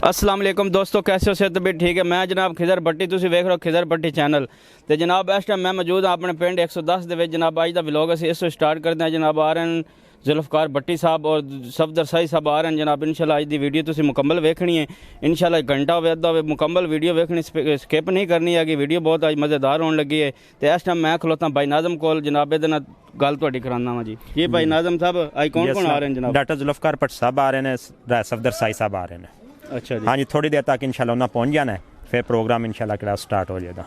अस्सलाम वालेकुम दोस्तों, कैसे हो? सेहत भी ठीक है। मैं जनाब खिजर भट्टी, तुसीं वेख रहे हो खिजर भट्टी चैनल। तो जनाब इस टाइम मैं मौजूद हाँ अपने पिंड 110 ਦੇ ਵਿੱਚ। जनाब अज का व्लॉग असीं इस स्टार्ट करते हैं। जनाब आ रहे हैं जुल्फकार भट्टी साहब और सफदर साई साहब आ रहे हैं। जनाब इंशाल्लाह अज की वीडियो तुसीं मुकम्मल वेखनी है। इंशाल्लाह एक घंटा होवे अद्धा होवे मुकम्मल वीडियो वेखनी, स्किप नहीं करनी है। वीडियो बहुत अज मज़ेदार होने लगी है। तो इस टाइम मैं खलोता भाई नाज़म कोल। जनाब इहदे नाल गल तुहाडी कराना वा जी। ये भाई नाज़म साहब अज कौन कौन आ रहे हैं? जनाब डॉक्टर जुल्फकार भट्टी साहब आ रहे हैं, सफदर साई साहब आ रहे हैं। अच्छा जी, हाँ जी, थोड़ी देर तक इंशाल्लाह उन्हें पहुँच जाना है, फिर प्रोग्राम इंशाल्लाह किड़ा स्टार्ट हो जाएगा।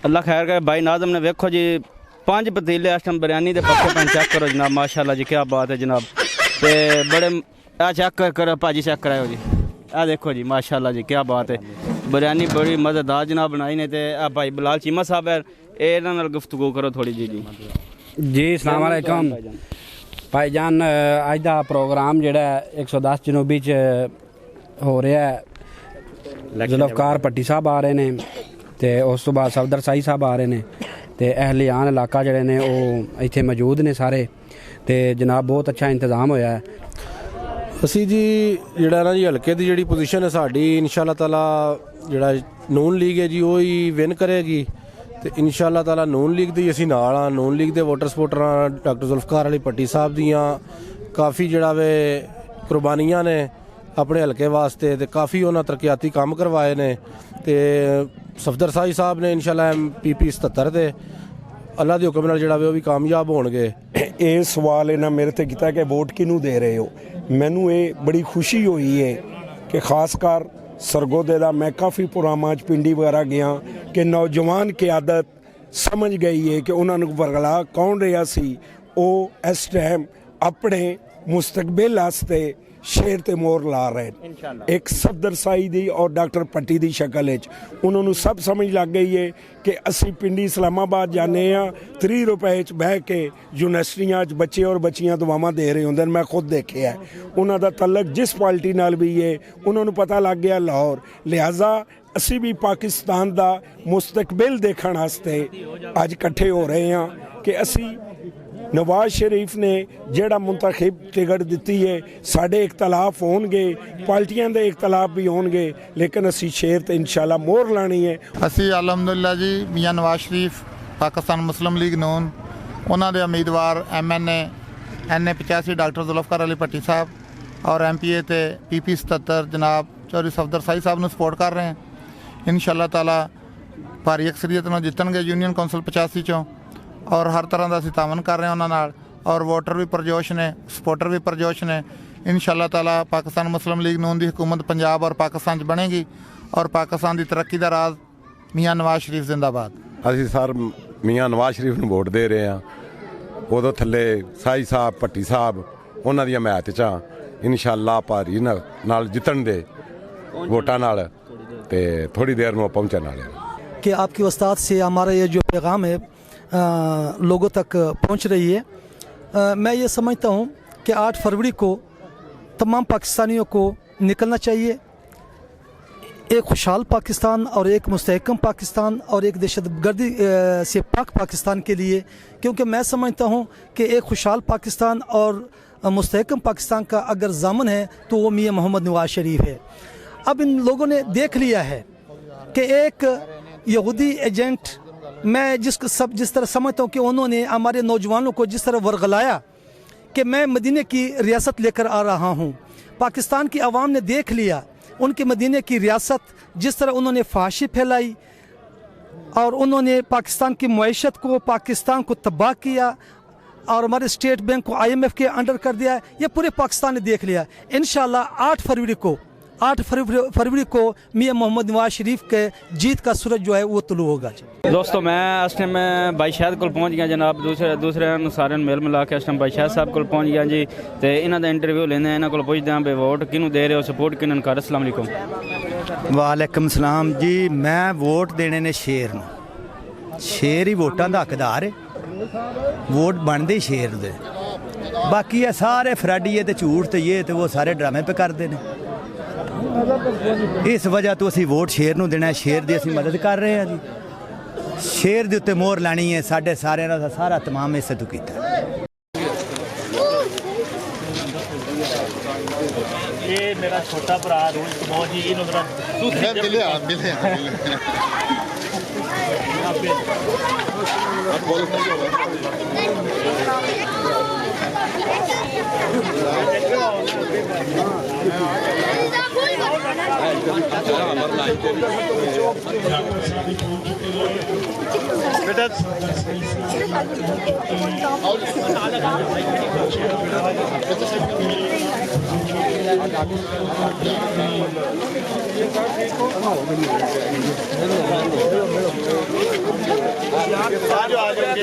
अल्लाह खैर करे। भाई नाज़म ने वेखो जी 5 पतीले इस टाइम बिरयानी के पक्के पैन चेक करो जनाब, माशाल्लाह जी क्या बात है जनाब। तो बड़े आ चेक करो भाजी, चेक कराओ जी। आ देखो जी माशाल्लाह जी क्या बात है, बिरयानी बड़ी मज़ेदार जनाब बनाई ने। तो आ भाई बिलाल चीमा साहब है, इन्हां नाल गुफ्तगू करो थोड़ी जी। जी अस्सलाम वालेकुम भाईजान। अज का प्रोग्राम जिहड़ा 110 जनूबी च हो रहा है। जुल्फकार भट्टी साहब आ रहे हैं, तो उस तो बाद सफदर साई साहब आ रहे हैं। तो अहलियान इलाका जिहड़े ने वो इत्थे मौजूद ने सारे। तो जनाब बहुत अच्छा इंतजाम होया है। ਅਸੀਂ ਜੀ ਜਿਹੜਾ ਨਾ ਜੀ ਹਲਕੇ ਦੀ ਜਿਹੜੀ ਪੋਜੀਸ਼ਨ ਹੈ ਸਾਡੀ, ਇਨਸ਼ਾਅੱਲਾ ਤਾਲਾ ਜਿਹੜਾ ਨੂਨ ਲੀਗ ਹੈ ਜੀ ਉਹ ਹੀ ਵਿਨ ਕਰੇਗੀ। ਤੇ ਇਨਸ਼ਾਅੱਲਾ ਤਾਲਾ ਨੂਨ ਲੀਗ ਦੀ ਅਸੀਂ ਨਾਲ ਆ। ਨੂਨ ਲੀਗ ਦੇ ਵੋਟਰ ਸਪੋਰਟਰਾਂ ਡਾਕਟਰ ਜ਼ੁਲਫਕਾਰ ਅਲੀ ਭੱਟੀ ਸਾਹਿਬ ਦੀਆਂ ਕਾਫੀ ਜਿਹੜਾ ਵੇ ਕੁਰਬਾਨੀਆਂ ਨੇ ਆਪਣੇ ਹਲਕੇ ਵਾਸਤੇ, ਤੇ ਕਾਫੀ ਉਹਨਾਂ ਤਰੱਕੀਆਤੀ ਕੰਮ ਕਰਵਾਏ ਨੇ। ਤੇ ਸਫਦਰ ਸਾਈ ਸਾਹਿਬ ਨੇ ਇਨਸ਼ਾਅੱਲਾ PP 77 ਦੇ ਅੱਲਾ ਦੇ ਹੁਕਮ ਨਾਲ ਜਿਹੜਾ ਵੇ ਉਹ ਵੀ ਕਾਮਯਾਬ ਹੋਣਗੇ। ਇਹ ਸਵਾਲ ਇਹਨਾਂ ਮੇਰੇ ਤੇ ਕੀਤਾ ਕਿ ਵੋਟ ਕਿਹਨੂੰ ਦੇ ਰਹੇ ਹੋ। ਮੈਨੂੰ ਇਹ ਬੜੀ ਖੁਸ਼ੀ ਹੋਈ ਹੈ ਕਿ ਖਾਸ ਕਰ ਸਰਗੋਦੇ ਦਾ ਮੈਂ ਕਾਫੀ ਪ੍ਰੋਗਰਾਮਾਂ 'ਚ ਪਿੰਡੀ ਵਗੈਰਾ ਗਿਆ ਕਿ ਨੌਜਵਾਨ ਕਿਆਦਤ ਸਮਝ ਗਈ ਹੈ ਕਿ ਉਹਨਾਂ ਨੂੰ ਵਰਗਲਾ ਕੌਣ ਰਿਹਾ ਸੀ। ਉਹ ਇਸ ਟਾਈਮ ਆਪਣੇ ਮੁਸਤਕਬਲ ਵਾਸਤੇ ਸ਼ੇਰ ਤੇ ਮੋਹਰ ਲਾ ਰਹੇ ਇੱਕ ਸਫਦਰ ਸਾਈ ਦੀ ਔਰ ਡਾਕਟਰ ਭੱਟੀ ਦੀ ਸ਼ਕਲ ਵਿੱਚ। ਉਹਨਾਂ ਨੂੰ ਸਭ ਸਮਝ ਲੱਗ ਗਈ ਹੈ ਕਿ ਅਸੀਂ ਪਿੰਡੀ ਇਸਲਾਮਾਬਾਦ ਜਾਂਦੇ ਹਾਂ 30 ਰੁਪਏ 'ਚ ਬਹਿ ਕੇ ਯੂਨੀਵਰਸਿਟੀਆਂ 'ਚ ਬੱਚੇ ਔਰ ਬੱਚੀਆਂ ਦੁਆਵਾਂ ਦੇ ਰਹੇ ਹੁੰਦੇ ਨੇ। ਮੈਂ ਖੁਦ ਦੇਖਿਆ ਉਹਨਾਂ ਦਾ ਤਲਕ ਜਿਸ ਪਾਰਟੀ ਨਾਲ ਵੀ ਹੈ, ਉਹਨਾਂ ਨੂੰ ਪਤਾ ਲੱਗ ਗਿਆ ਲਾਹੌਰ। ਲਿਹਾਜ਼ਾ ਅਸੀਂ ਵੀ ਪਾਕਿਸਤਾਨ ਦਾ ਮੁਸਤਕਬਲ ਦੇਖਣ ਵਾਸਤੇ ਅੱਜ ਇਕੱਠੇ ਹੋ ਰਹੇ ਹਾਂ ਕਿ ਅਸੀਂ नवाज शरीफ ने ਜਿਹੜਾ ਮੁੰਤਖਬ ਟਿਕਟ ਦਿੱਤੀ ਹੈ, ਸਾਡੇ ਇਖਤਲਾਫ ਹੋਣਗੇ, ਪਾਰਟੀਆਂ ਦੇ ਇਖਤਲਾਫ ਵੀ ਹੋਣਗੇ, ਲੇਕਿਨ ਅਸੀਂ ਸ਼ੇਰ ਤੇ ਇਨਸ਼ਾਅੱਲਾ ਮੋਹਰ ਲਾਣੀ ਹੈ। ਅਸੀਂ ਅਲਹਮਦੁਲਿਲਾ ਜੀ ਮੀਆਂ ਨਵਾਜ਼ ਸ਼ਰੀਫ ਪਾਕਿਸਤਾਨ ਮੁਸਲਿਮ ਲੀਗ ਨੂਨ ਉਹਨਾਂ ਦੇ ਉਮੀਦਵਾਰ MNA NA 85 doctor Zulfiqar Ali Bhatti ਸਾਹਿਬ ਔਰ MPA ਤੇ PP 77 ਜਨਾਬ ਚੌਧਰੀ ਸਫਦਰ ਸਾਈ ਸਾਹਿਬ ਨੂੰ ਸਪੋਰਟ ਕਰ ਰਹੇ ਹਾਂ। ਇਨਸ਼ਾਅੱਲਾ ਤਾਲਾ ਭਾਰੀ ਅਕਸਰੀਅਤ ਨਾਲ ਜਿੱਤਣਗੇ ਯੂਨੀਅਨ ਕੌਂਸਲ 85 ਚੋਂ। ਔਰ ਹਰ ਤਰ੍ਹਾਂ ਦਾ ਅਸੀਂ ਤਾਮਨ ਕਰ ਰਹੇ ਹਾਂ ਉਹਨਾਂ ਨਾਲ। ਔਰ ਵੋਟਰ ਵੀ ਪਰਜੋਸ਼ ਨੇ, ਸਪੋਰਟਰ ਵੀ ਪਰਜੋਸ਼ ਨੇ। ਇਨਸ਼ਾਅੱਲਾ ਤਾਲਾ ਪਾਕਿਸਤਾਨ ਮੁਸਲਿਮ ਲੀਗ ਨੂਨ ਦੀ ਹਕੂਮਤ ਪੰਜਾਬ ਔਰ ਪਾਕਿਸਤਾਨ 'ਚ ਬਣੇਗੀ ਔਰ ਪਾਕਿਸਤਾਨ ਦੀ ਤਰੱਕੀ ਦਾ ਰਾਜ਼ ਮੀਆਂ ਨਵਾਜ਼ ਸ਼ਰੀਫ ਜ਼ਿੰਦਾਬਾਦ। ਅਸੀਂ ਸਰ ਮੀਆਂ ਨਵਾਜ਼ ਸ਼ਰੀਫ ਨੂੰ ਵੋਟ ਦੇ ਰਹੇ ਹਾਂ। ਉਦੋਂ ਥੱਲੇ ਸਾਈ ਸਾਹਿਬ ਭੱਟੀ ਸਾਹਿਬ ਉਹਨਾਂ ਦੀ ਹਮਾਇਤ 'ਚ ਆ। ਇਨਸ਼ਾਅੱਲਾ ਭਾਰੀ ਨਾਲ ਜਿੱਤਣ ਦੇ ਵੋਟਾਂ ਨਾਲ। ਤੇ ਥੋੜੀ ਦੇਰ ਨੂੰ ਪਹੁੰਚਣ ਵਾਲੇ कि आपके उस्ताद से हमारा ये जो पैगाम है लोगों तक पहुंच रही है। मैं ये समझता हूं कि 8 फरवरी को तमाम पाकिस्तानियों को निकलना चाहिए एक खुशहाल पाकिस्तान और एक मुस्तहकम पाकिस्तान और एक दहशतगर्दी से पाक पाकिस्तान के लिए। क्योंकि मैं समझता हूं कि एक खुशहाल पाकिस्तान और मुस्तहकम पाकिस्तान का अगर ज़ामन है तो वो मियां मोहम्मद नवाज शरीफ है। अब इन लोगों ने देख लिया है कि एक यहूदी एजेंट, मैं जिस तरह समझता हूँ कि उन्होंने हमारे नौजवानों को जिस तरह वर्गलाया कि मैं मदीने की रियासत लेकर आ रहा हूँ। पाकिस्तान की आवाम ने देख लिया उनके मदीने की रियासत, जिस तरह उन्होंने फाशी फैलाई और उन्होंने पाकिस्तान की मईशत को, पाकिस्तान को तबाह किया और हमारे स्टेट बैंक को IMF के अंडर कर दिया। ये पूरे पाकिस्तान ने देख लिया। इंशाअल्लाह 8 फरवरी को मियां मोहम्मद नवाज शरीफ के जीत का सूरज जो है वो तुलू होगा। दोस्तों मैं इस टाइम मैं भाई शायद को पहुँच गया जनाब। दूसरे सारे मेल मिला के इस टाइम भाई शायद साहब को पहुँच गया जी। तो इन्हों का इंटरव्यू लेने इन्हों को पुछते हैं भाई वोट किनू दे रहे हो, सपोर्ट किन कर। अस्सलाम वालेकुम। वालेकुम सलाम जी। मैं वोट देने ने शेर नूं। शेर ही वोटां दा हकदार है। वोट बनते शेर दे, बाकी ये सारे फ्रैडी ते झूठ ते ये ते वो सारे ड्रामे पे करते हैं। इस वजह तो असी वोट शेर नूं देना है। शेर की असी मदद कर रहे हैं जी। शेर के उत्ते मोहर लानी है। साढ़े सारे सारा तमाम इसे तो किया। ਇਹ ਮੇਰਾ ਛੋਟਾ ਭਰਾ ਰੋਹਿਤ ਬਹੁਤ ਜੀ ਇਹਨੂੰ ਮੇਰਾ ਮਿਲਿਆ बेटा डॉक्टर साहब आ गया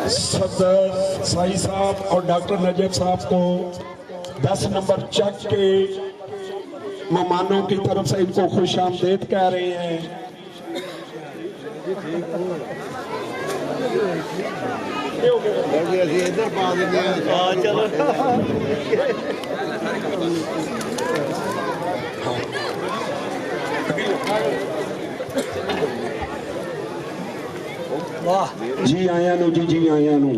सदर साई साहब और डॉक्टर नजब साहब को 10 नंबर चेक के मेहमानों की तरफ से इनको खुश आमदेद कह रहे हैं। जी आया नु जी आया नु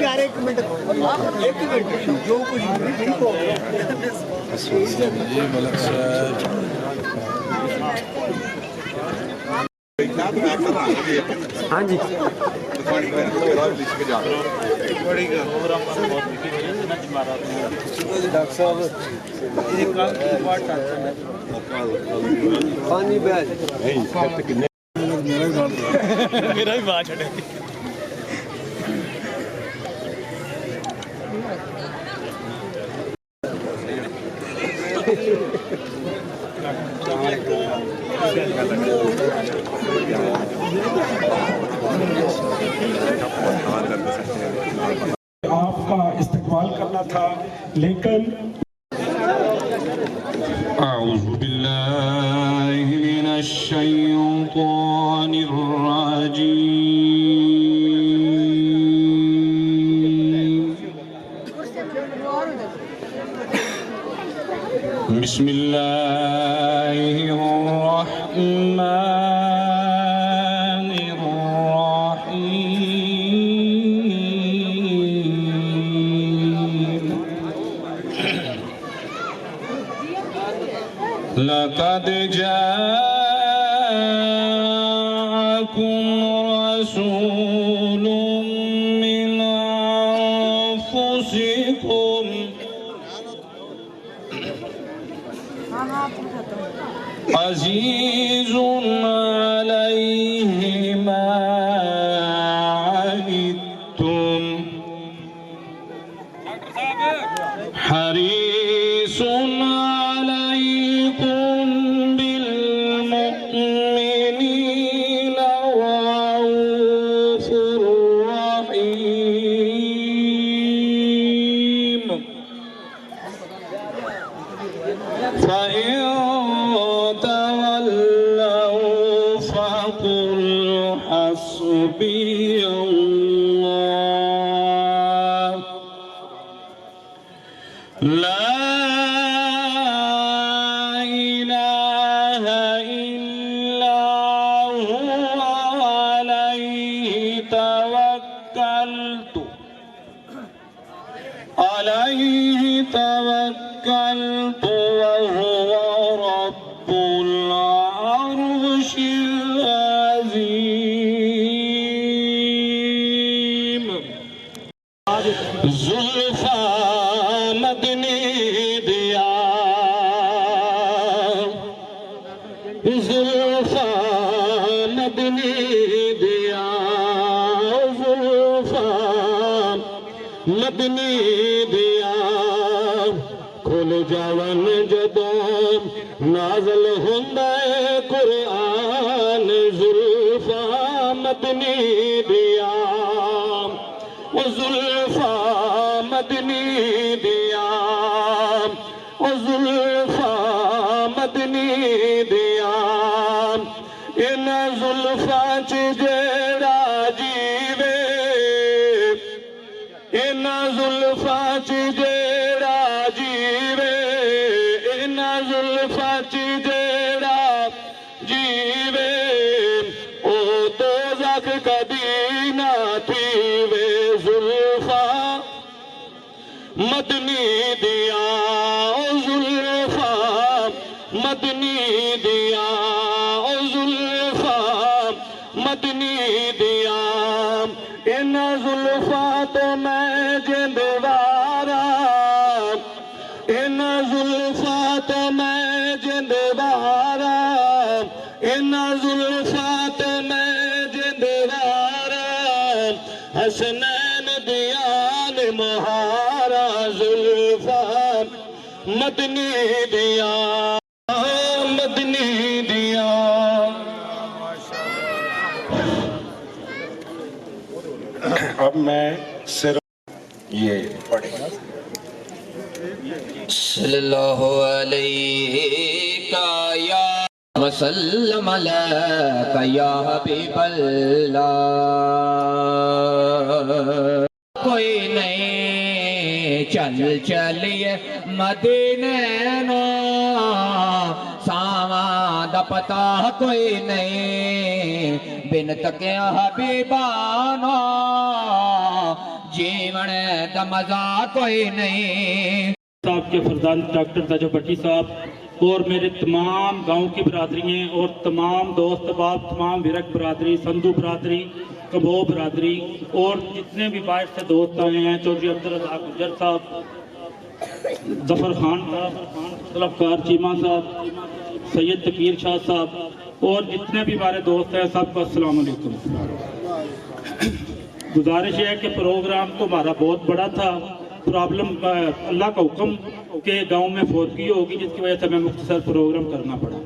यार एक मिनट जो कुछ ठीक हो गया हाँ जी डॉक्टर साहब पानी बैज मेरा भी बात छड़े आपका इस्तेमाल करना था लेकिन أعوذ بالله من الشيطان الرجيم بسم الله الرحمن الرحيم لقد جاءكم رسول من أنفسكم عزيز عليه ما عنتم حريص عليكم بالمؤمنين رؤوف رحيم فإن تولوا فقل حسبي الله لا إله إلا هو عليه توكلت وهو رب العرش العظيم زلفا مدنی دیا زلفا مدنی دیا زلفا مدنی دیا کھل جاون جدوں نازل ہوندا ہے قرآن زلفا مدنی دیا او زلفا مدنی دیا او زلفا مدنی دیا ان زلفاں چ جیڑا جیوے ان زلفاں چ جیڑا جیوے ان زلفاں چ جیڑا جیوے او دوزخ کدی نہ تھیوے زلفا مدنی دیا او زلفا مدنی دیا او زلفا مدنی دیا ان زلفاں تو میں جندوارا ان زلفاں تو میں جندوارا ان زلفاں تو میں جندوارا حسنین دیان مہارا زلفا مدنی دیا مدنی دیا اب میں صرف یہ پڑھیں صلی اللہ علیہ یا وسلم علیک یا حبیب اللہ کوئی نہیں چل چلیے مدینے نو ساواں دا پتہ کوئی نہیں بن تکیا حبیبانو جیون دا مزہ کوئی نہیں صاحب کے فرزند ڈاکٹر تاجو بھٹی صاحب اور میرے تمام گاؤں کی برادری ہیں اور تمام دوست احباب تمام ورک برادری سندھو برادری کبو برادری اور جتنے بھی باہر سے دوست آئے ہیں چودھری عبدالرزاق گجر صاحب ظفر خان صاحب طلبکار چیمہ صاحب سید تقیر شاہ صاحب اور جتنے بھی ہمارے دوست ہیں سب کو السلام علیکم گزارش ہے کہ پروگرام تو ہمارا بہت بڑا تھا پرابلم اللہ کا حکم کہ گاؤں میں فوتگی ہوگی جس کی وجہ سے ہمیں مختصر پروگرام کرنا پڑا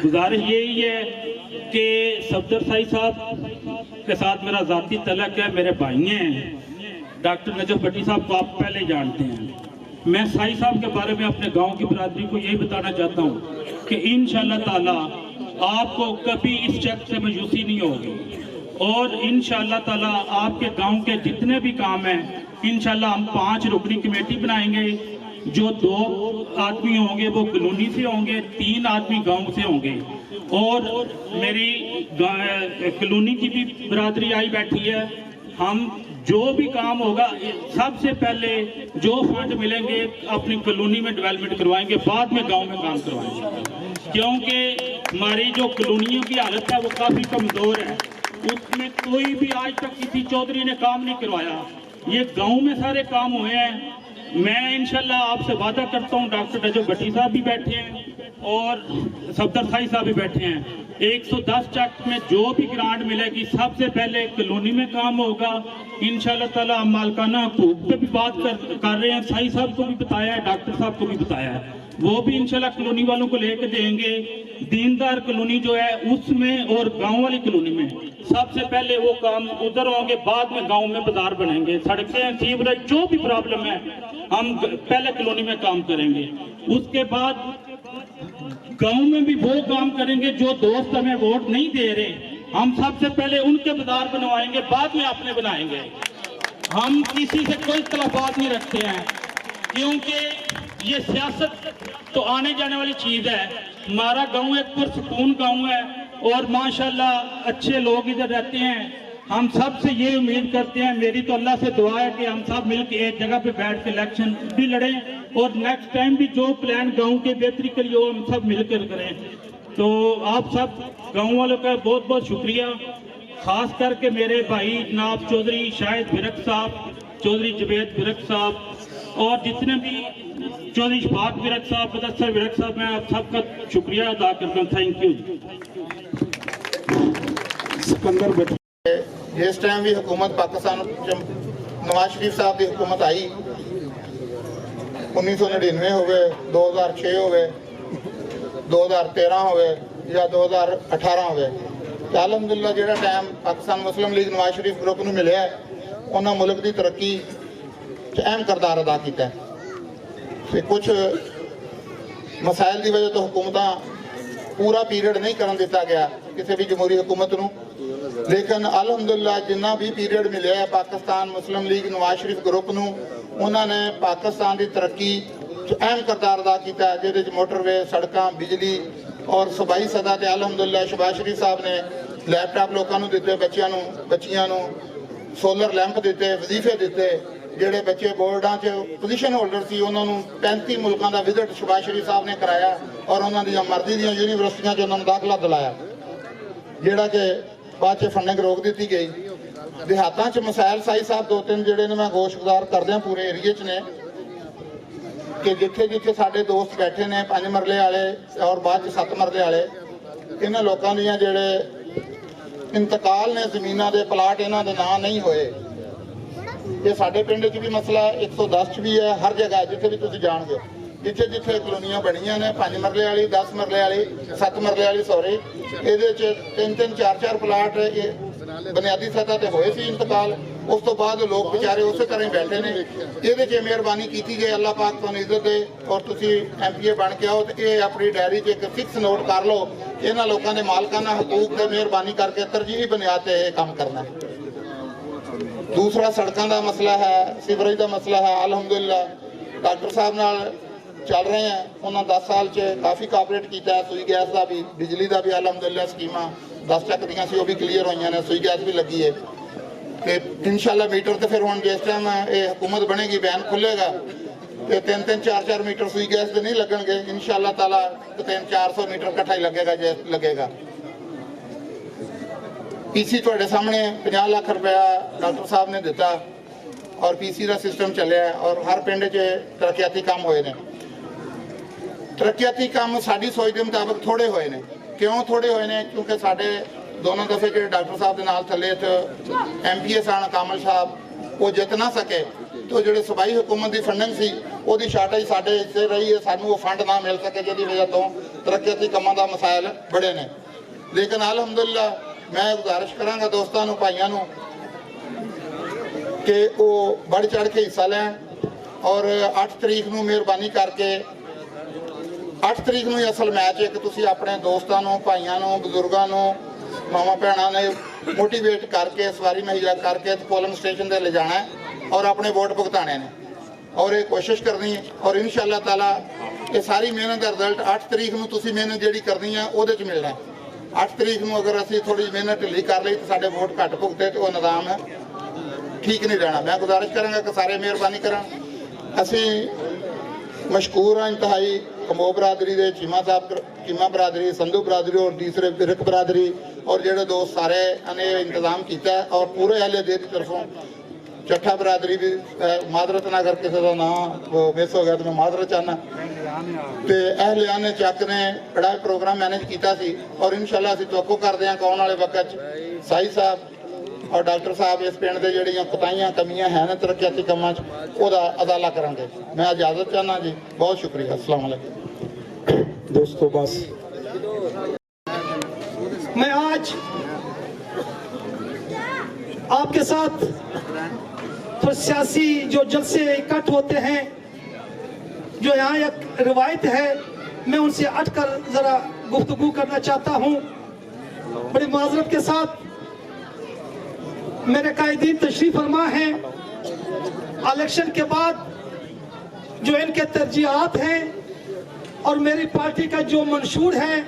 گزارش یہی ہے کہ صفدر سائی صاحب کے ساتھ میرا ذاتی تعلق ہے میرے بھائی ہیں ڈاکٹر نجف بھٹی صاحب کو آپ پہلے جانتے ہیں میں سائی صاحب کے بارے میں اپنے گاؤں کی برادری کو یہی بتانا چاہتا ہوں کہ انشاءاللہ تعالی آپ کو کبھی اس شخص سے مایوسی نہیں ہوگی اور انشاءاللہ تعالی آپ کے گاؤں کے جتنے بھی کام ہیں انشاءاللہ ہم 5 رکنی کمیٹی بنائیں گے جو 2 آدمی ہوں گے وہ کلونی سے ہوں گے 3 آدمی گاؤں سے ہوں گے اور میری کلونی کی بھی برادری آئی بیٹھی ہے ہم جو بھی کام ہوگا سب سے پہلے جو فنڈ ملیں گے اپنی کلونی میں ڈیولپمنٹ کروائیں گے بعد میں گاؤں میں کام کروائیں گے کیونکہ ہماری جو کلونیوں کی حالت ہے وہ کافی کمزور ہے اس میں کوئی بھی آج تک کسی چودھری نے کام نہیں کروایا یہ گاؤں میں سارے کام ہوئے ہیں میں انشاءاللہ آپ سے وعدہ کرتا ہوں ڈاکٹر نجف بھٹی صاحب بھی بیٹھے ہیں اور صفدر سائی صاحب بھی بیٹھے ہیں 110 چک میں جو بھی گرانٹ ملے گی سب سے پہلے کلونی میں کام ہوگا انشاءاللہ تعالی ہم مالکانہ حقوق پہ بھی بات کر رہے ہیں سائی صاحب کو بھی بتایا ہے ڈاکٹر صاحب کو بھی بتایا ہے وہ بھی انشاءاللہ کلونی والوں کو لے کے دیں گے دیندار کلونی جو ہے اس میں اور گاؤں والی کلونی میں سب سے پہلے وہ کام ادھر ہوں گے بعد میں گاؤں میں بازار بنیں گے سڑکیں سیوریج جو بھی پرابلم ہے ہم پہلے کلونی میں کام کریں گے اس کے بعد گاؤں میں بھی وہ کام کریں گے جو دوست ہمیں ووٹ نہیں دے رہے ہم سب سے پہلے ان کے بازار بنوائیں گے بعد میں اپنے بنائیں گے ہم کسی سے کوئی اختلافات نہیں رکھتے ہیں کیونکہ یہ سیاست تو آنے جانے والی چیز ہے ہمارا گاؤں ایک پرسکون گاؤں ہے اور ماشاءاللہ اچھے لوگ ادھر رہتے ہیں ہم سب سے یہ امید کرتے ہیں میری تو اللہ سے دعا ہے کہ ہم سب مل کے ایک جگہ پہ بیٹھ کے الیکشن بھی لڑیں اور نیکسٹ ٹائم بھی جو پلان گاؤں کے بہتری کے لیے ہم سب مل کر کریں تو آپ سب گاؤں والوں کا بہت بہت شکریہ خاص کر کے میرے بھائی جناب چودھری شاہد بھرک صاحب چودھری جبید بھرک صاحب اور جتنے بھی چودھری شفاق بھرک صاحب مدثر بھرک صاحب میں آپ سب کا شکریہ ادا کرتا ہوں تھینک یو सिकंदर बैठे ਜਿਸ ਟਾਈਮ ਵੀ ਹਕੂਮਤ ਪਾਕਿਸਤਾਨ ਚ ਨਵਾਜ਼ ਸ਼ਰੀਫ ਸਾਹਿਬ ਦੀ ਹਕੂਮਤ ਆਈ 1999 ਹੋਵੇ 2006 ਹੋਵੇ 2013 ਹੋਵੇ ਜਾਂ 2018 ਹੋਵੇ ਤੇ ਅਲਹਮਦੁਲਿਲਾ ਜਿਹੜਾ ਟਾਈਮ ਪਾਕਿਸਤਾਨ ਮੁਸਲਿਮ ਲੀਗ ਨਵਾਜ਼ ਸ਼ਰੀਫ ਗਰੁੱਪ ਨੂੰ ਮਿਲਿਆ ਉਹਨਾਂ ਮੁਲਕ ਦੀ ਤਰੱਕੀ 'ਚ ਅਹਿਮ ਕਿਰਦਾਰ ਅਦਾ ਕੀਤਾ ਤੇ ਕੁਝ ਮਸਾਇਲ ਦੀ ਵਜ੍ਹਾ ਤੋਂ ਹਕੂਮਤਾਂ ਪੂਰਾ ਪੀਰੀਅਡ ਨਹੀਂ ਕਰਨ ਦਿੱਤਾ ਗਿਆ ਕਿਸੇ ਵੀ ਜਮਹੂਰੀ ਹਕੂਮਤ ਨੂੰ ਲੇਕਿਨ ਅਲਹਮਦੁਲਿਲਾ ਜਿੰਨਾ ਵੀ ਪੀਰੀਅਡ ਮਿਲਿਆ ਪਾਕਿਸਤਾਨ ਮੁਸਲਿਮ ਲੀਗ ਨਵਾਜ਼ ਸ਼ਰੀਫ ਗਰੁੱਪ ਨੂੰ ਉਹਨਾਂ ਨੇ ਪਾਕਿਸਤਾਨ ਦੀ ਤਰੱਕੀ 'ਚ ਅਹਿਮ ਕਿਰਦਾਰ ਅਦਾ ਕੀਤਾ ਜਿਹਦੇ 'ਚ ਮੋਟਰਵੇ ਸੜਕਾਂ ਬਿਜਲੀ ਔਰ ਸਬਾਈ ਸਦਾ ਤੇ ਅਲਹਮਦੁਲਿਲਾ ਸ਼ਹਿਬਾਜ਼ ਸ਼ਰੀਫ ਸਾਹਿਬ ਨੇ ਲੈਪਟਾਪ ਲੋਕਾਂ ਨੂੰ ਦਿੱਤੇ ਬੱਚੀਆਂ ਨੂੰ ਸੋਲਰ ਲੈਂਪ ਦਿੱਤੇ ਵਜ਼ੀਫੇ ਦਿੱਤੇ ਜਿਹੜੇ ਬੱਚੇ ਬੋਰਡਾਂ 'ਚ ਪੋਜੀਸ਼ਨ ਹੋਲਡਰ ਸੀ ਉਹਨਾਂ ਨੂੰ 35 ਮੁਲਕਾਂ ਦਾ ਵਿਜ਼ਿਟ ਸ਼ਹਿਬਾਜ਼ ਸ਼ਰੀਫ ਸਾਹਿਬ ਨੇ ਕਰਾਇਆ ਔਰ ਉਹਨਾਂ ਦੀਆਂ ਮਰਜ਼ੀ ਦੀਆਂ ਯੂਨੀਵਰਸਿਟੀਆਂ 'ਚ ਉਹਨਾਂ ਨੂੰ ਦਾਖਲਾ ਦਿਲਾਇਆ ਜਿਹੜਾ ਕਿ ਬਾਅਦ 'ਚ ਫੰਡਿੰਗ ਰੋਕ ਦਿੱਤੀ ਗਈ ਦਿਹਾਤਾਂ 'ਚ ਮਸਾਇਲ ਸਾਈ ਸਾਹਿਬ ਦੋ ਤਿੰਨ ਜਿਹੜੇ ਨੇ ਮੈਂ ਗੋਸ਼ਗੁਜ਼ਾਰ ਕਰਦਿਆਂ ਪੂਰੇ ਏਰੀਏ 'ਚ ਨੇ ਕਿ ਜਿੱਥੇ ਜਿੱਥੇ ਸਾਡੇ ਦੋਸਤ ਬੈਠੇ ਨੇ 5 ਮਰਲੇ ਵਾਲੇ ਔਰ ਬਾਅਦ 'ਚ 7 ਮਰਲੇ ਵਾਲੇ ਇਹਨਾਂ ਲੋਕਾਂ ਦੀਆਂ ਜਿਹੜੇ ਇੰਤਕਾਲ ਨੇ ਜ਼ਮੀਨਾਂ ਦੇ ਪਲਾਟ ਇਹਨਾਂ ਦੇ ਨਾਂ ਨਹੀਂ ਹੋਏ ਇਹ ਸਾਡੇ ਪਿੰਡ 'ਚ ਵੀ ਮਸਲਾ 110 'ਚ ਵੀ ਹੈ ਹਰ ਜਗ੍ਹਾ ਜਿੱਥੇ ਵੀ ਤੁਸੀਂ ਜਾਣਦੇ ਹੋ ਜਿੱਥੇ ਜਿੱਥੇ ਕਲੋਨੀਆਂ ਬਣੀਆਂ ਨੇ 5 ਮਰਲੇ ਵਾਲੀ 10 ਮਰਲੇ ਵਾਲੀ 7 ਮਰਲੇ ਵਾਲੀ ਸੌਰੀ ਇਹਦੇ 'ਚ 3-3 4-4 ਪਲਾਟ ਬੁਨਿਆਦੀ ਸਤ੍ਹਾ ਤੇ ਹੋਏ ਸੀ ਇੰਤਕਾਲ ਉਸ ਤੋਂ ਬਾਅਦ ਲੋਕ ਵਿਚਾਰੇ ਉਸੇ ਤਰ੍ਹਾਂ ਹੀ ਬੈਠੇ ਨੇ ਇਹਦੇ 'ਚ ਮਿਹਰਬਾਨੀ ਕੀਤੀ ਗਈ ਅੱਲਾਹ ਪਾਕ ਤੁਹਾਨੂੰ ਇੱਜ਼ਤ ਦੇ ਔਰ ਤੁਸੀਂ ਐਮਪੀਏ ਬਣ ਕੇ ਆਓ ਤੇ ਇਹ ਆਪਣੀ ਡਾਇਰੀ 'ਚ ਇੱਕ ਫਿਕਸ ਨੋਟ ਕਰ ਲਓ ਇਹਨਾਂ ਲੋਕਾਂ ਦੇ ਮਾਲਕਾਨਾ ਹਕੂਕ ਤੇ ਮਿਹਰਬਾਨੀ ਕਰਕੇ ਤਰਜੀਹੀ ਬੁਨਿਆਦ ਤੇ ਇਹ ਕੰਮ ਕਰਨਾ ਹੈ ਦੂਸਰਾ ਸੜਕਾਂ ਦਾ ਮਸਲਾ ਹੈ ਸੀਵਰੇਜ ਦਾ ਮਸਲਾ ਹੈ ਅਲਹਮਦੁਲਿਲਾ ਡਾਕਟਰ ਸਾਹਿਬ ਨਾਲ ਚੱਲ ਰਹੇ ਆ ਉਹਨਾਂ 10 ਸਾਲ 'ਚ ਕਾਫੀ ਕੋਆਪਰੇਟ ਕੀਤਾ ਸੂਈ ਗੈਸ ਦਾ ਵੀ ਬਿਜਲੀ ਦਾ ਵੀ ਅਲਹਮਦੁਲਿਲਾ ਸਕੀਮਾਂ 10 ਚੱਕ ਦੀਆਂ ਸੀ ਉਹ ਵੀ ਕਲੀਅਰ ਹੋਈਆਂ ਨੇ ਸੂਈ ਗੈਸ ਵੀ ਲੱਗੀ ਹੈ ਤੇ ਇਨਸ਼ਾਅੱਲਾ ਮੀਟਰ ਤੇ ਫਿਰ ਹੁਣ ਜਿਸ ਟਾਈਮ ਇਹ ਹਕੂਮਤ ਬਣੇਗੀ ਬਿਆਨ ਖੁੱਲੇਗਾ ਤੇ 3-3 4-4 ਮੀਟਰ ਸੂਈ ਗੈਸ ਦੇ ਨਹੀਂ ਲੱਗਣਗੇ ਇਨਸ਼ਾਅੱਲਾ ਤਾਲਾ 300-400 ਮੀਟਰ ਇਕੱਠਾ ਹੀ ਲੱਗੇਗਾ ਜੇ ਲੱਗੇਗਾ ਪੀਸੀ ਤੁਹਾਡੇ ਸਾਹਮਣੇ 50 ਲੱਖ ਰੁਪਇਆ ਡਾਕਟਰ ਸਾਹਿਬ ਨੇ ਦਿੱਤਾ ਔਰ ਪੀਸੀ ਦਾ ਸਿਸਟਮ ਚੱਲਿਆ ਔਰ ਹਰ ਪਿੰਡ 'ਚ ਤਰੱਕੀਆਤੀ ਕੰਮ ਹੋਏ ਨੇ ਤਰੱਕੀਆਤੀ ਕੰਮ ਸਾਡੀ ਸੋਚ ਦੇ ਮੁਤਾਬਕ ਥੋੜੇ ਹੋਏ ਨੇ ਕਿਉਂ ਥੋੜੇ ਹੋਏ ਨੇ ਕਿਉਂਕਿ ਸਾਡੇ ਦੋਨੋਂ ਦਫੇ ਜਿਹੜੇ ਡਾਕਟਰ ਸਾਹਿਬ ਦੇ ਨਾਲ ਥੱਲੇ 'ਚ ਐਮਪੀਏ ਸਨ ਕਾਮਲ ਸਾਹਿਬ ਉਹ ਜਿੱਤ ਨਾ ਸਕੇ तो ਜਿਹੜੇ ਸੂਬਾਈ ਹਕੂਮਤ ਦੀ ਫੰਡਿੰਗ ਸੀ ਉਹਦੀ ਸ਼ਾਰਟੇਜ ਸਾਡੇ ਇੱਥੇ ਰਹੀ ਹੈ ਸਾਨੂੰ ਉਹ ਫੰਡ ਨਾ ਮਿਲ ਸਕੇ ਜਿਹਦੀ ਵਜ੍ਹਾ ਤੋਂ ਤਰੱਕੀਆਤੀ ਕੰਮਾਂ ਦਾ ਮਸਾਇਲ ਬੜੇ ਨੇ ਲੇਕਿਨ ਅਲਹਮਦੁਲਿਲਾ ਮੈਂ ਗੁਜ਼ਾਰਿਸ਼ ਕਰਾਂਗਾ ਦੋਸਤਾਂ ਨੂੰ ਭਾਈਆਂ ਨੂੰ ਕਿ ਉਹ ਵੱਧ ਚੜ ਕੇ ਹਿੱਸਾ ਲੈਣ ਔਰ 8 ਤਰੀਕ ਨੂੰ ਮਿਹਰਬਾਨੀ ਕਰਕੇ 8 ਤਰੀਕ ਨੂੰ ਹੀ ਅਸਲ ਮੈਚ ਇੱਕ ਤੁਸੀਂ ਆਪਣੇ ਦੋਸਤਾਂ ਨੂੰ ਭਾਈਆਂ ਨੂੰ ਬਜ਼ੁਰਗਾਂ ਨੂੰ ਮਾਮਾ ਭੈਣਾਂ ਨੇ ਮੋਟੀਵੇਟ ਕਰਕੇ ਸਵਾਰੀ ਮੁਹੱਈਆ ਕਰਕੇ ਪੋਲਿੰਗ ਸਟੇਸ਼ਨ ਤੇ ਲਿਜਾਣਾ और अपने वोट भुगताने ने और ये कोशिश करनी है और इंशाअल्लाह ताला ये सारी मेहनत का रिजल्ट 8 तरीक नूं तुसीं मेहनत जिहड़ी करनी है उहदे च मिलना है 8 तरीक नूं अगर असीं थोड़ी मेहनत ढिल्ली कर लई तो साडे वोट घट भुगते तो निज़ाम है ठीक नहीं रहना मैं गुजारिश करांगा कि सारे मेहरबानी करन असीं मशकूर हाँ इंतहाई कंबो बरादरी दे चीमा साहब चीमा बरादरी संधू बरादरी और तीसरे बिरक बरादरी और जिहड़े दोस्त सारे ने इंतजाम किया और पूरे अहले दे की तरफों ਚੱਠਾ ਬਰਾਦਰੀ ਵੀ ਮਾਦਰਤ ਨਾ ਕਰ ਕਿਸੇ ਦਾ ਨਾਮ ਉਹ ਮਿਸ ਹੋ ਗਿਆ ਤੇ ਮੈਂ ਮਾਦਰਤ ਚਾਹਨਾ ਤੇ ਅਹਲਿਆਨ ਨੇ ਚੱਕ ਨੇ ਬੜਾ ਪ੍ਰੋਗਰਾਮ ਮੈਨੇਜ ਕੀਤਾ ਸੀ ਔਰ ਇਨਸ਼ਾਅੱਲਾ ਅਸੀਂ ਤੋਕੋ ਕਰਦੇ ਹਾਂ ਕਿ ਆਉਣ ਵਾਲੇ ਵਕਤ 'ਚ ਸਾਈ ਸਾਹਿਬ ਔਰ ਡਾਕਟਰ ਸਾਹਿਬ ਇਸ ਪਿੰਡ ਦੇ ਜਿਹੜੀਆਂ ਕੁਤਾਈਆਂ ਕਮੀਆਂ ਹਨ ਤਰੱਕੀਆਤੀ ਕੰਮਾਂ 'ਚ ਉਹਦਾ ਅਦਾਲਾ ਕਰਾਂਗੇ ਮੈਂ ਇਜਾਜ਼ਤ ਚਾਹਨਾ ਜੀ ਬਹੁਤ ਸ਼ੁਕਰੀਆ अस्सलाम वालेकुम दोस्तों बस मैं आज आपके साथ तो सियासी जो जलसे इकट्ठ होते हैं जो यहाँ एक रिवायत है मैं उनसे हटकर ज़रा गुफ्तगू करना चाहता हूँ बड़ी माजरत के साथ मेरे कायदीन तशरीफ फरमा हैं इलेक्शन के बाद जो इनके तरजीहात हैं और मेरी पार्टी का जो मंशूर है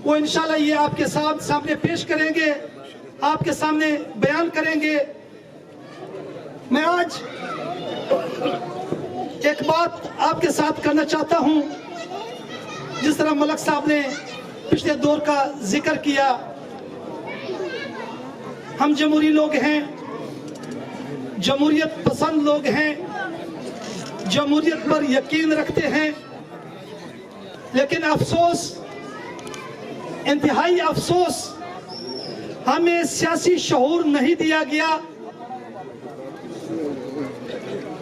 वो इंशाल्लाह ये आपके सामने पेश करेंगे आपके सामने बयान करेंगे मैं आज एक बात आपके साथ करना चाहता हूं जिस तरह मलक साहब ने पिछले दौर का जिक्र किया हम जमहूरी लोग हैं जमहूरियत पसंद लोग हैं जमहूरियत पर यकीन रखते हैं लेकिन अफसोस इंतहाई अफसोस हमें सियासी शऊर नहीं दिया गया,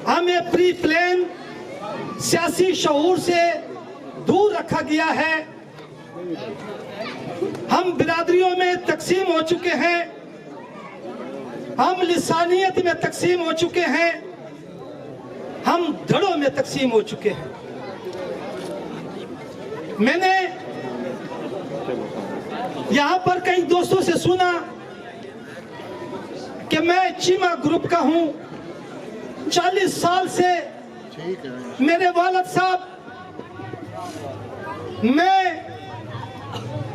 हमें प्री प्लान सियासी शऊर से दूर रखा गया है। हम बिरादरियों में तकसीम हो चुके हैं, हम लिसानियत में तकसीम हो चुके हैं, हम धड़ों में तकसीम हो चुके हैं। मैंने यहां पर कई दोस्तों से सुना कि मैं चीमा ग्रुप का हूं, 40 साल से मेरे वालिद साहब,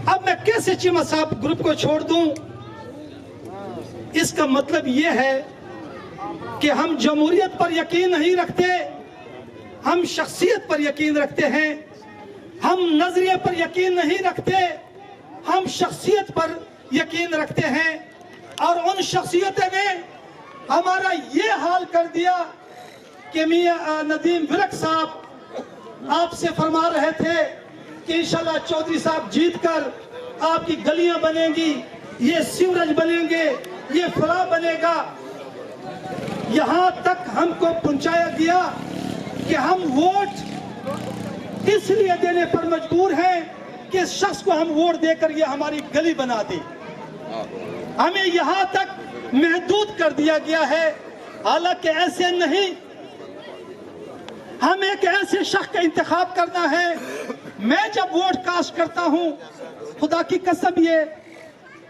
अब मैं कैसे चीमा साहब ग्रुप को छोड़ दूं। इसका मतलब यह है कि हम जमहूरियत पर यकीन नहीं रखते, हम शख्सियत पर यकीन रखते हैं। हम नजरिए पर यकीन नहीं रखते, हम शख्सियत पर यकीन रखते हैं। और उन शख्सियतों ने हमारा ये हाल कर दिया कि मियां नदीम विरक साहब आपसे फरमा रहे थे कि इंशाल्लाह चौधरी साहब जीत कर आपकी गलियां बनेंगी, ये सीवरेज बनेंगे, ये फला बनेगा। यहां तक हमको पहुंचाया गया कि हम वोट इसलिए देने पर मजबूर हैं कि इस शख्स को हम वोट देकर ये हमारी गली बना दी। हमें यहां तक महदूद कर दिया गया है। हालांकि ऐसे नहीं, हम एक ऐसे शख्स का इंतखाब करना है। मैं जब वोट कास्ट करता हूं, खुदा की कसम, ये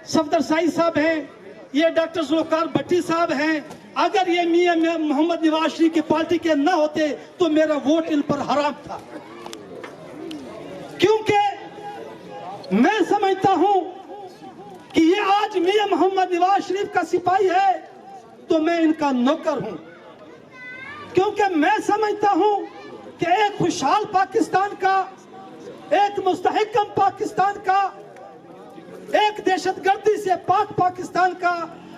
सफदर साई साहब हैं, ये डॉक्टर जुल्फकार भट्टी साहब हैं, अगर ये मियां मोहम्मद नवाज शरीफ की पार्टी के न होते तो मेरा वोट इन पर हराम था। क्योंकि मैं समझता हूं कि ये आज मियां मोहम्मद नवाज शरीफ का सिपाही है तो मैं इनका नौकर हूं। क्योंकि मैं समझता हूं कि एक खुशहाल पाकिस्तान का, एक मुस्तहकम पाकिस्तान का, एक दहशतगर्दी से पाक पाकिस्तान का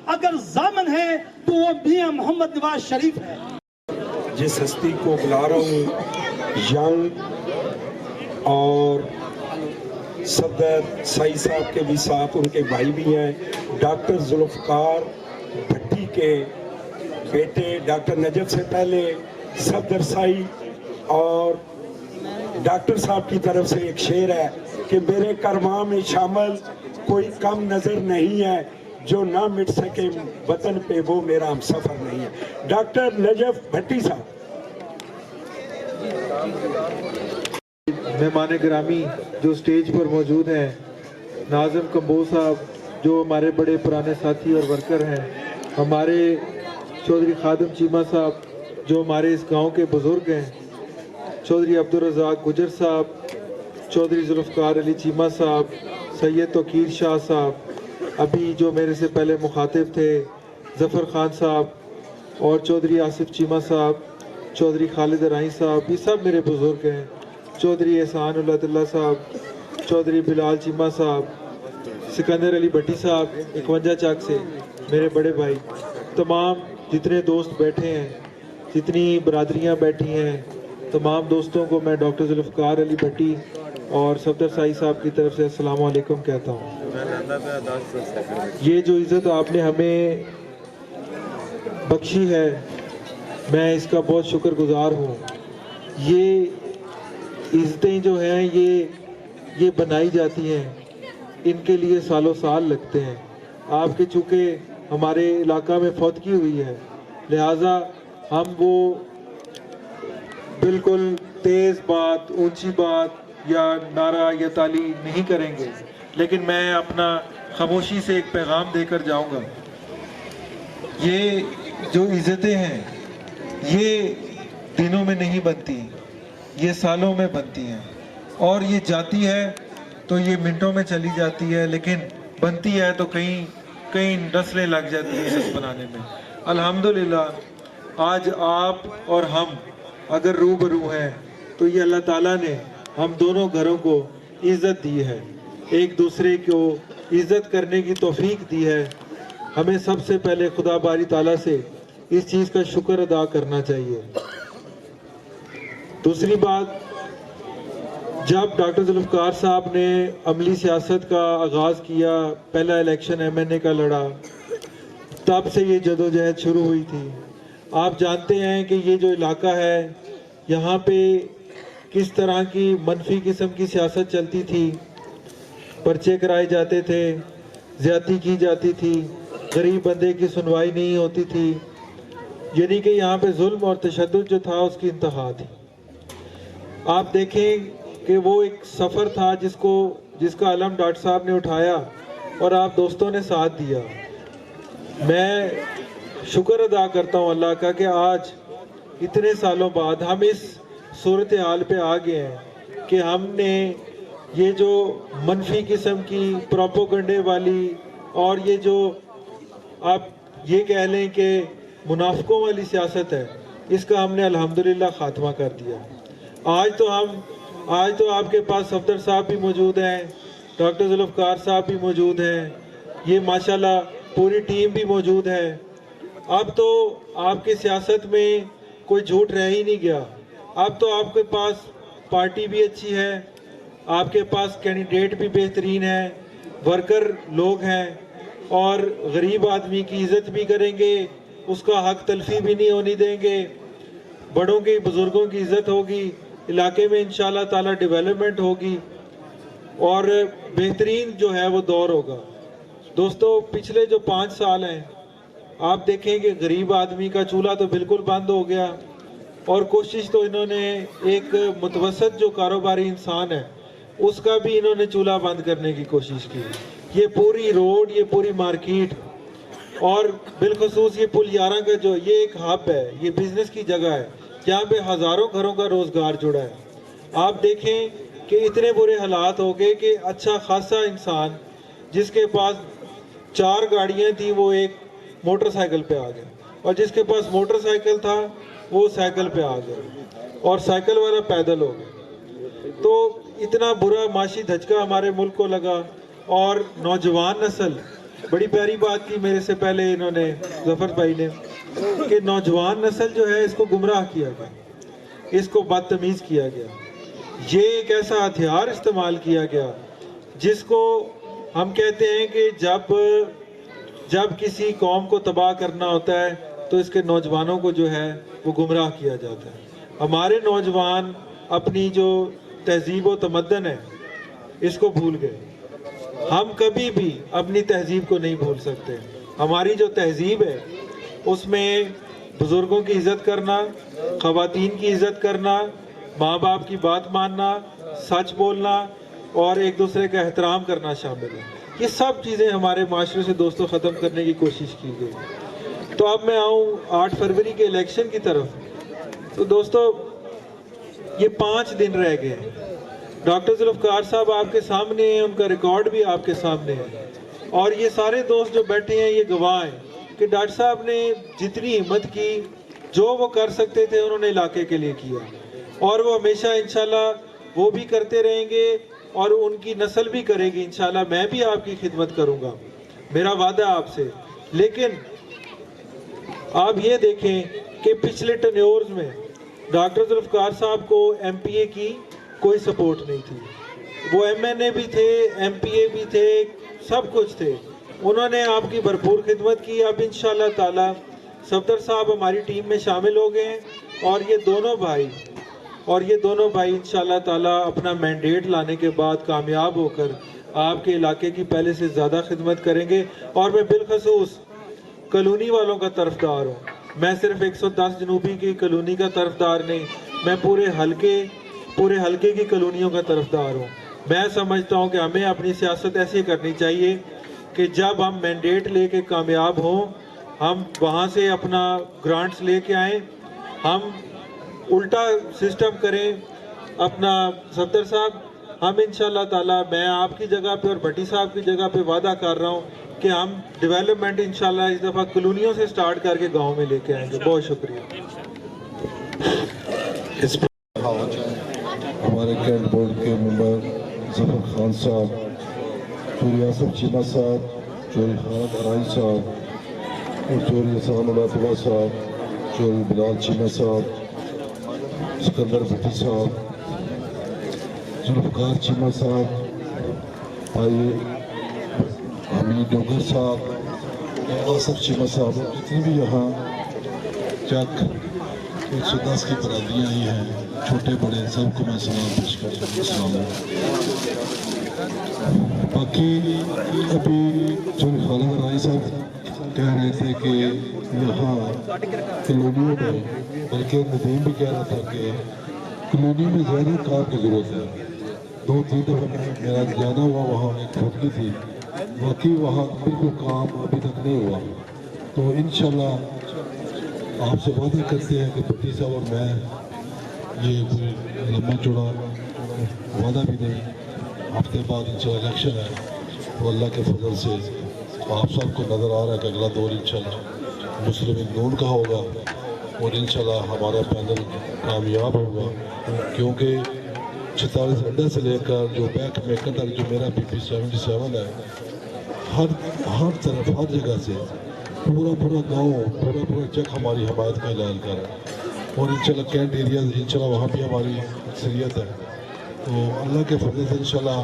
अगर जामन है तो वो मियां मोहम्मद नवाज शरीफ है। जिस हस्ती को बुला रहा हूँ, यंग और सफदर साई साहब के भी साथ उनके भाई भी हैं, डॉक्टर जुल्फकार भट्टी के बेटे डॉक्टर नजफ से पहले सफदर साई, और डॉक्टर साहब की तरफ से एक शेर है कि मेरे करवा में शामिल कोई कम नजर नहीं है, जो ना मिट सके वतन पे वो मेरा हम सफर नहीं है। डॉक्टर नजफ भट्टी साहब। मेहमान गिरामी जो स्टेज पर मौजूद हैं, नाज़िम कंबोज साहब जो हमारे बड़े पुराने साथी और वर्कर हैं, हमारे चौधरी खादिम चीमा साहब जो हमारे इस गांव के बुज़ुर्ग हैं, चौधरी अब्दुल रज़ाक गुजर साहब, चौधरी जुल्फ़कार अली चीमा साहब, सैयद तौकीर शाह साहब, अभी जो मेरे से पहले मुखातिब थे ज़फ़र ख़ान साहब, और चौधरी आसिफ चीमा साहब, चौधरी खालिद राई साहब, ये सब मेरे बुज़ुर्ग हैं। चौधरी एहसान उल्लाह साहब, चौधरी बिलाल चीमा साहब, सिकंदर अली भट्टी साहब 51 चक से मेरे बड़े भाई, तमाम जितने दोस्त बैठे हैं, जितनी बरादरियां बैठी हैं, तमाम दोस्तों को मैं डॉक्टर जुल्फ़कार अली भट्टी और सफदर साई साहब की तरफ से अस्सलाम वालेकुम कहता हूँ। ये जो इज़्ज़त आपने हमें बख्शी है, मैं इसका बहुत शुक्रगुजार हूँ। ये इज़्ज़तें जो हैं ये बनाई जाती हैं, इनके लिए सालों साल लगते हैं। आपके चूँकि हमारे इलाका में फौतगी हुई है, लिहाजा हम वो बिल्कुल तेज़ बात, ऊंची बात या नारा या ताली नहीं करेंगे, लेकिन मैं अपना खामोशी से एक पैगाम देकर जाऊंगा। ये जो इज़्ज़तें हैं ये दिनों में नहीं बनती, ये सालों में बनती हैं, और ये जाती है तो ये मिनटों में चली जाती है, लेकिन बनती है तो कई नस्लें लग जाती हैं इस बनाने में। अल्हम्दुलिल्लाह आज आप और हम अगर रूबरू हैं तो ये अल्लाह ताला ने हम दोनों घरों को इज़्ज़त दी है, एक दूसरे को इज़्ज़त करने की तौफीक दी है। हमें सबसे पहले खुदा बारी ताला से इस चीज़ का शुक्र अदा करना चाहिए। दूसरी बात, जब डॉक्टर जुल्फ़िकार साहब ने अमली सियासत का आगाज़ किया, पहला इलेक्शन MNA का लड़ा, तब से ये जदोजहद शुरू हुई थी। आप जानते हैं कि ये जो इलाका है, यहाँ पे किस तरह की मनफी किस्म की सियासत चलती थी, पर्चे कराए जाते थे, ज़्यादती की जाती थी, गरीब बंदे की सुनवाई नहीं होती थी, यानी कि यहाँ पे जुल्म और तशद्दुद जो था उसकी इंतहा थी। आप देखें कि वो एक सफ़र था जिसका अलम डॉक्टर साहब ने उठाया और आप दोस्तों ने साथ दिया। मैं शुक्र अदा करता हूँ अल्लाह का कि आज इतने सालों बाद हम इस सूरत हाल पे आ गए हैं कि हमने ये जो मनफी किस्म की प्रोपोगंडे वाली और ये जो आप ये कह लें कि मुनाफिकों वाली सियासत है, इसका हमने अल्हम्दुलिल्लाह ख़ात्मा कर दिया। आज तो आपके पास सफदर साहब भी मौजूद हैं, डॉक्टर जुल्फ़िकार साहब भी मौजूद हैं, ये माशाल्लाह पूरी टीम भी मौजूद है। अब तो आपकी सियासत में कोई झूठ रह ही नहीं गया। अब तो आपके पास पार्टी भी अच्छी है, आपके पास कैंडिडेट भी बेहतरीन है, वर्कर लोग हैं और गरीब आदमी की इज़्ज़त भी करेंगे, उसका हक तलफी भी नहीं होने देंगे, बड़ों की बुज़ुर्गों की इज़्ज़त होगी, इलाके में इंशाल्लाह ताला डेवलपमेंट होगी और बेहतरीन जो है वो दौर होगा। दोस्तों, पिछले जो 5 साल हैं, आप देखें कि गरीब आदमी का चूल्हा तो बिल्कुल बंद हो गया और कोशिश तो इन्होंने एक मुतवसत जो कारोबारी इंसान है उसका भी इन्होंने चूल्हा बंद करने की कोशिश की। ये पूरी रोड, ये पूरी मार्केट और बिलखसूस ये पुल 11 का जो ये एक हब है, ये बिजनेस की जगह है जहाँ पे हज़ारों घरों का रोज़गार जुड़ा है। आप देखें कि इतने बुरे हालात हो गए कि अच्छा खासा इंसान जिसके पास 4 गाड़ियाँ थी वो एक मोटरसाइकिल पे आ गया और जिसके पास मोटरसाइकिल था वो साइकिल पे आ गया और साइकिल वाला पैदल हो गया। तो इतना बुरा माशी धचका हमारे मुल्क को लगा और नौजवान नस्ल, बड़ी प्यारी बात की मेरे से पहले इन्होंने जफर भाई ने कि नौजवान नस्ल जो है इसको गुमराह किया गया, इसको बदतमीज़ किया गया, ये एक ऐसा हथियार इस्तेमाल किया गया जिसको हम कहते हैं कि जब किसी कौम को तबाह करना होता है तो इसके नौजवानों को जो है वो गुमराह किया जाता है। हमारे नौजवान अपनी जो तहजीब व तमद्दन है इसको भूल गए। हम कभी भी अपनी तहजीब को नहीं भूल सकते। हमारी जो तहजीब है उसमें बुज़ुर्गों की इज़्ज़त करना, ख़वातीन की इज़्ज़त करना, माँ बाप की बात मानना, सच बोलना और एक दूसरे का एहतराम करना शामिल है। ये सब चीज़ें हमारे माशरे से दोस्तों ख़त्म करने की कोशिश की गई। तो अब मैं आऊँ 8 फरवरी के इलेक्शन की तरफ। तो दोस्तों, ये 5 दिन रह गए हैं। डॉक्टर जुल्फ़िकार साहब आपके सामने हैं, उनका रिकॉर्ड भी आपके सामने है और ये सारे दोस्त जो बैठे हैं ये गवाह हैं कि डॉक्टर साहब ने जितनी हिम्मत की, जो वो कर सकते थे उन्होंने इलाके के लिए किया और वो हमेशा इंशाल्लाह वो भी करते रहेंगे और उनकी नस्ल भी करेगी। इंशाल्लाह मैं भी आपकी खिदमत करूंगा, मेरा वादा आपसे। लेकिन आप ये देखें कि पिछले टेन्योर्स में डॉक्टर जुल्फ़िकार साहब को MPA की कोई सपोर्ट नहीं थी। वो MNA भी थे, MPA भी थे, सब कुछ थे। उन्होंने आपकी भरपूर खिदमत की। अब इंशाल्लाह ताला सफदर साहब हमारी टीम में शामिल हो गए हैं और ये दोनों भाई इंशाल्लाह ताला अपना मैंडेट लाने के बाद कामयाब होकर आपके इलाके की पहले से ज़्यादा खिदमत करेंगे। और मैं बिलखसूस कॉलोनी वालों का तरफदार हूँ। मैं सिर्फ 110 जनूबी की कॉलोनी का तरफदार नहीं, मैं पूरे हलके की कॉलोनियों का तरफदार हूँ। मैं समझता हूँ कि हमें अपनी सियासत ऐसी करनी चाहिए कि जब हम मैंडेट लेके कामयाब हों, हम वहाँ से अपना ग्रांट्स लेके आएँ, हम उल्टा सिस्टम करें अपना। सफदर साहब, हम इंशाल्लाह ताला, मैं आपकी जगह पे और भट्टी साहब की जगह पे वादा कर रहा हूँ कि हम डेवलपमेंट इंशाल्लाह इस दफ़ा कॉलोनियों से स्टार्ट करके गांव में लेके आएंगे। बहुत शुक्रिया। हमारे कैंट बोर्ड के मेंबर जफर खान साहब, चोरी आसफ चीमा साहब, चोरी खान अराई साहब और चोरी हसान उलातुल्ला साहब, चोरी बिलाल चीमा साहब, सिकंदर भट्टी साहब, जुल्फ़कार चीमा साहब, भाई हमीद डोगर साहब, आसफ चीमा साहब, जितने भी यहाँ चक 110 की बरादरियाँ आई हैं, छोटे बड़े सबको मैं सलाम पेश करता हूँ। बाकी अभी जो खालिद राय साहब कह रहे थे कि यहाँ कॉलोनियों में, बल्कि नदीम भी कह रहा था कि कॉलोनी में ज़्यादा काम की ज़रूरत है। 2-3 दफ़ा मेरा जाना हुआ वहाँ एक फुटकी थी, बाकी वहाँ बिल्कुल काम अभी तक नहीं हुआ। तो इंशाल्लाह आपसे वादा करते हैं कि भट्टी साहब और मैं, ये कोई लंबा चौड़ा वादा भी नहीं, हफ्ते बाद इंशाल्लाह इलेक्शन है, तो अल्लाह के फजल से आप सबको नज़र आ रहा है कि अगला दौर इंशाल्लाह मुस्लिम नून का होगा और इंशाल्लाह हमारा पैनल कामयाब होगा, क्योंकि 46 अड्डा से लेकर जो बैक मेकर तक जो मेरा PP 77 है, हर तरफ हर जगह से पूरा गांव, पूरा चक हमारी हमायत का ऐलान कर रहा है। और इंशाल्लाह कैंट एरिया इंशाल्लाह वहाँ भी हमारी अक्सरियत है। तो अल्लाह के फजल से इंशाल्लाह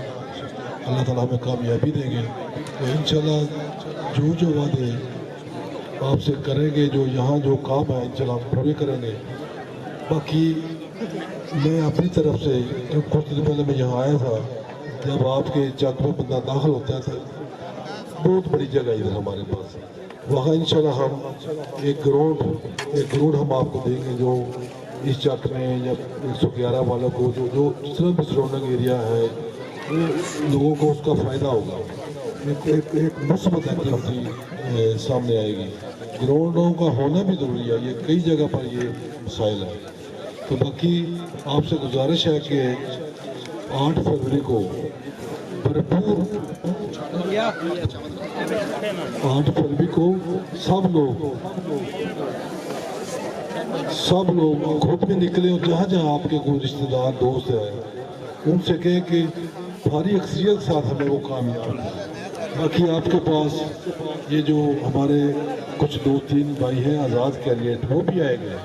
अल्लाह ताला हमें कामयाबी देंगे। तो इंशाल्लाह जो वादे आपसे करेंगे, जो यहाँ जो काम है इंशाल्लाह हम पूरे करेंगे। बाकी मैं अपनी तरफ से कुछ दिन पहले मैं यहाँ आया था, जब आपके चक में बंदा दाखिल होता है तो बहुत बड़ी जगह इधर हमारे पास, वहाँ इंशाल्लाह हम एक ग्राउंड हम आपको देंगे, जो इस चक में या 111 वालों को जो जितना भी सराउंडिंग एरिया है लोगों को उसका फ़ायदा होगा। एक मुस्बत एक्टिविटी सामने आएगी। ग्राउंडों का होना भी ज़रूरी है, ये कई जगह पर ये मसाइल है। तो बाकी आपसे गुजारिश है कि 8 फरवरी को भरपूर 8 फरवरी को सब लोग खुद में निकले और जहाँ जहाँ आपके कोई रिश्तेदार दोस्त हैं उनसे कहे कि भारी अक्सरियत के साथ हमें वो कामयाब है। बाकी आपके पास ये जो हमारे कुछ 2-3 भाई हैं आज़ाद कैंडिडेट, वो भी आएंगे,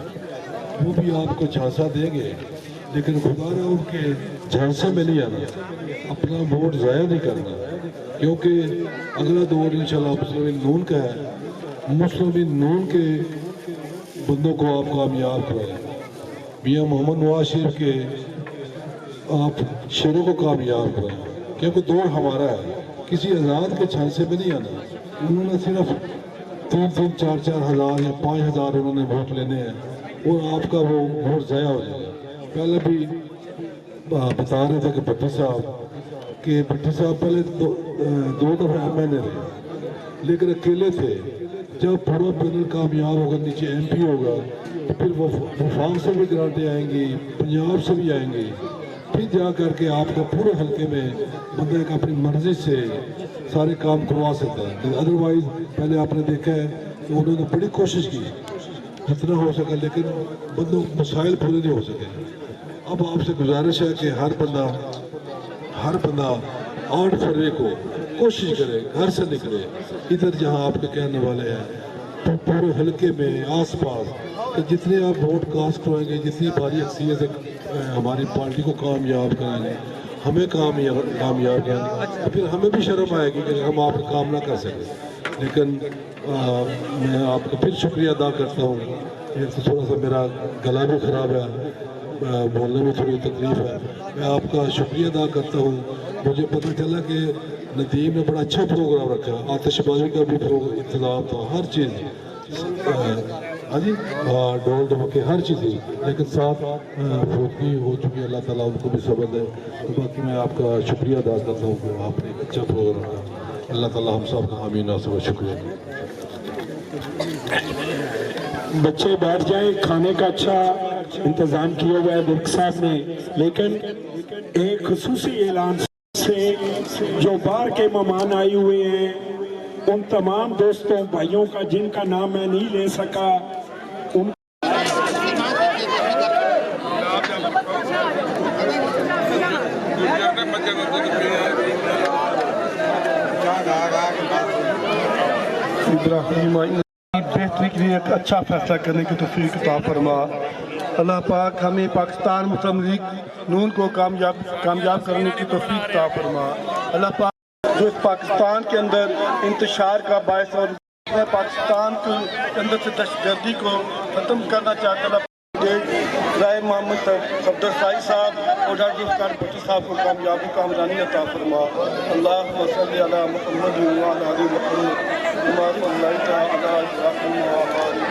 वो भी आपको झांसा देंगे, लेकिन खुदा ने उनके झांसे में नहीं आना, अपना वोट ज़ाया नहीं करना, क्योंकि अगला दौर इंशाल्लाह मुस्लिम नून का है। मुस्लिम नून के बंदों को आप कामयाब करें, मियाँ मोहम्मद नवाज शरीफ के आप शेरों को कामयाब करें, क्योंकि दौर हमारा है, किसी आज़ाद के झांसे में नहीं आना। उन्होंने सिर्फ 3-3, 4-4 हज़ार या 5 हज़ार उन्होंने वोट लेने हैं और आपका वो वोट ज़ाया हो जाएगा। पहले भी बता रहे थे कि भट्टी साहब पहले दो दफ़ा MNA रहे, लेकिन अकेले थे। जब पूरा पैनल कामयाब होगा, नीचे MP होगा, तो फिर वो वफाक से भी ग्रांटें आएंगी, पंजाब से भी आएंगी, फिर जा करके आपका पूरे हल्के में बंदे का अपनी मर्जी से सारे काम करवा सकता है। अदरवाइज पहले आपने देखा है कि उन्होंने बड़ी कोशिश की जितना हो सका, लेकिन बंदों मसाइल पूरे नहीं हो सके। अब आपसे गुजारिश है कि हर बंदा 8 फरवरी को कोशिश करे, घर से निकले, इधर जहाँ आपके कहने वाले हैं, तो पूरे हल्के में आसपास कि जितने आप वोट कास्ट करवाएंगे, जितनी भारी अक्सरियत से हमारी पार्टी को कामयाब कराएंगे, हमें कामयाब करेंगे, तो फिर हमें भी शर्म आएगी कि हम आपका काम ना कर सकें। लेकिन मैं आपका फिर शुक्रिया अदा करता हूँ। एक तो थोड़ा सा मेरा गला भी ख़राब है, बोलने में थोड़ी तकलीफ है, मैं आपका शुक्रिया अदा करता हूँ। मुझे पता चला कि नदीम ने बड़ा अच्छा प्रोग्राम रखा, आतिशबाजी का भी इंतज़ाम था, हर चीज़, हाँ जी, डोल धमके हर चीज़ थी, लेकिन साथ फौजी हो चुकी, अल्लाह ताला उनको भी सब्र दे। तो बाकी मैं आपका शुक्रिया अदा करता हूँ कि आपने एक अच्छा प्रोग्राम रखा। अल्लाह ताला हम सब का आमीन। नासिर शुक्रिया। बच्चे बैठ जाए, खाने का अच्छा इंतज़ाम किया हुआ है दुर्ग साहब ने, लेकिन एक खुसूसी ऐलान से जो बाहर के मेहमान आए हुए हैं, उन तमाम दोस्तों भाइयों का जिनका नाम मैं नहीं ले सका, उन बेहतरी के लिए एक अच्छा फैसला करने की तौफीक अता फरमा। अल्लाह पाक हमें पाकिस्तान मुस्लिम लीग नून को कामयाब करने की तौफीक अता फरमा। अल्लाह पाक जो पाकिस्तान के अंदर इंतशार का बायस और पाकिस्तान के अंदर से दहशतगर्दी को ख़त्म करना चाहता राय मोहम्मद सफदर साई साहब और डॉक्टर जुल्फ़िकार भट्टी साहब को कामयाबी कामरानी अता फरमा। अल्लाहुम्मा सल्ली अला मुहम्मद व अला आलि मुहम्मद कमा सल्लैता अला इब्राहीम व अला आलि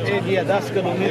एक 10 कानूनी